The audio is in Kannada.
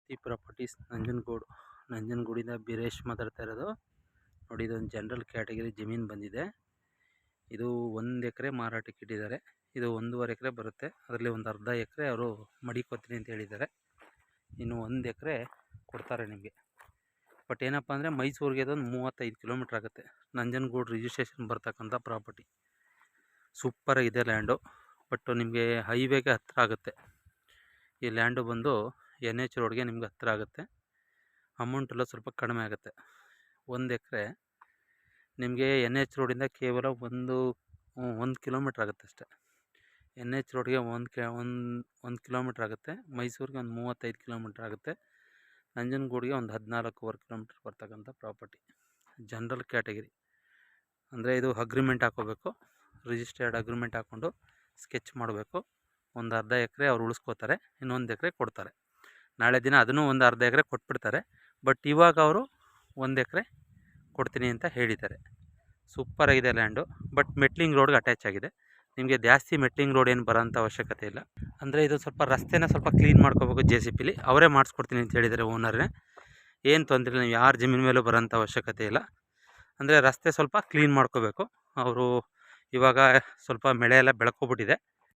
ಶಕ್ತಿ ಪ್ರಾಪರ್ಟೀಸ್ ನಂಜನಗೂಡಿಂದ ಬೀರೇಶ್ ಮಾತಾಡ್ತಾ ಇರೋದು. ನೋಡಿ, ಇದೊಂದು ಜನರಲ್ ಕ್ಯಾಟಗರಿ ಜಮೀನು ಬಂದಿದೆ. ಇದು 1 ಎಕರೆ ಮಾರಾಟಕ್ಕೆ ಇಟ್ಟಿದ್ದಾರೆ. ಇದು 1.5 ಎಕರೆ ಬರುತ್ತೆ. ಅದರಲ್ಲಿ ಒಂದು ಅರ್ಧ ಎಕರೆ ಅವರು ಮಡಿಕೋತೀನಿ ಅಂತ ಹೇಳಿದ್ದಾರೆ. ಇನ್ನು 1 ಎಕರೆ ಕೊಡ್ತಾರೆ ನಿಮಗೆ. ಬಟ್ ಏನಪ್ಪ ಅಂದರೆ ಮೈಸೂರಿಗೆ ಅದೊಂದು 35 ಕಿಲೋಮೀಟ್ರ್ ಆಗುತ್ತೆ. ನಂಜನಗೂಡು ರಿಜಿಸ್ಟ್ರೇಷನ್ ಬರ್ತಕ್ಕಂಥ ಪ್ರಾಪರ್ಟಿ. ಸೂಪರಾಗಿದೆ ಲ್ಯಾಂಡು. ಬಟ್ ನಿಮಗೆ ಹೈವೇಗೆ ಹತ್ತಿರ ಆಗುತ್ತೆ. ಈ ಲ್ಯಾಂಡು ಬಂದು NH ರೋಡ್ಗೆ ನಿಮ್ಗೆ ಹತ್ತಿರ ಆಗುತ್ತೆ. ಅಮೌಂಟೆಲ್ಲ ಸ್ವಲ್ಪ ಕಡಿಮೆ ಆಗುತ್ತೆ. 1 ಎಕರೆ ನಿಮಗೆ NH ರೋಡಿಂದ ಕೇವಲ 1 ಕಿಲೋಮೀಟ್ರ್ ಆಗುತ್ತೆ ಅಷ್ಟೇ. NH ರೋಡ್ಗೆ 1 ಕಿಲೋಮೀಟ್ರ್ ಆಗುತ್ತೆ. ಮೈಸೂರಿಗೆ ಒಂದು 35 ಕಿಲೋಮೀಟ್ರ್ ಆಗುತ್ತೆ. ನಂಜನಗೂಡಿಗೆ ಒಂದು 14.25 ಕಿಲೋಮೀಟ್ರ್ ಬರ್ತಕ್ಕಂಥ ಪ್ರಾಪರ್ಟಿ. ಜನರಲ್ ಕ್ಯಾಟಗರಿ ಅಂದರೆ ಇದು ಅಗ್ರಿಮೆಂಟ್ ಹಾಕೋಬೇಕು. ರಿಜಿಸ್ಟರ್ಡ್ ಅಗ್ರಿಮೆಂಟ್ ಹಾಕ್ಕೊಂಡು ಸ್ಕೆಚ್ ಮಾಡಬೇಕು. ಒಂದು ಅರ್ಧ ಎಕರೆ ಅವ್ರು ಉಳಿಸ್ಕೋತಾರೆ, ಇನ್ನೊಂದು ಎಕರೆ ಕೊಡ್ತಾರೆ. ನಾಳೆ ದಿನ ಅದನ್ನು ಒಂದು ಅರ್ಧ ಎಕರೆ ಕೊಟ್ಬಿಡ್ತಾರೆ. ಬಟ್ ಇವಾಗ ಅವರು 1 ಎಕರೆ ಕೊಡ್ತೀನಿ ಅಂತ ಹೇಳಿದ್ದಾರೆ. ಸೂಪರಾಗಿದೆ ಲ್ಯಾಂಡು. ಬಟ್ ಮೆಟ್ಲಿಂಗ್ ರೋಡ್ಗೆ ಅಟ್ಯಾಚ್ ಆಗಿದೆ. ನಿಮಗೆ ಜಾಸ್ತಿ ಮೆಟ್ಲಿಂಗ್ ರೋಡ್ ಏನು ಬರೋಂಥ ಅವಶ್ಯಕತೆ ಇಲ್ಲ. ಅಂದರೆ ಇದು ಸ್ವಲ್ಪ ರಸ್ತೆನ ಸ್ವಲ್ಪ ಕ್ಲೀನ್ ಮಾಡ್ಕೋಬೇಕು. JCPಲಿ ಅವರೇ ಮಾಡಿಸ್ಕೊಡ್ತೀನಿ ಅಂತ ಹೇಳಿದ್ದಾರೆ ಓನರ್ನೇ. ಏನು ತೊಂದರೆ ಇಲ್ಲ, ನೀವು ಯಾರ ಜಮೀನು ಮೇಲೂ ಬರೋಂಥ ಅವಶ್ಯಕತೆ ಇಲ್ಲ. ಅಂದರೆ ರಸ್ತೆ ಸ್ವಲ್ಪ ಕ್ಲೀನ್ ಮಾಡ್ಕೋಬೇಕು ಅವರು. ಇವಾಗ ಸ್ವಲ್ಪ ಮಳೆ ಎಲ್ಲ ಬೆಳ್ಕೊಬಿಟ್ಟಿದೆ.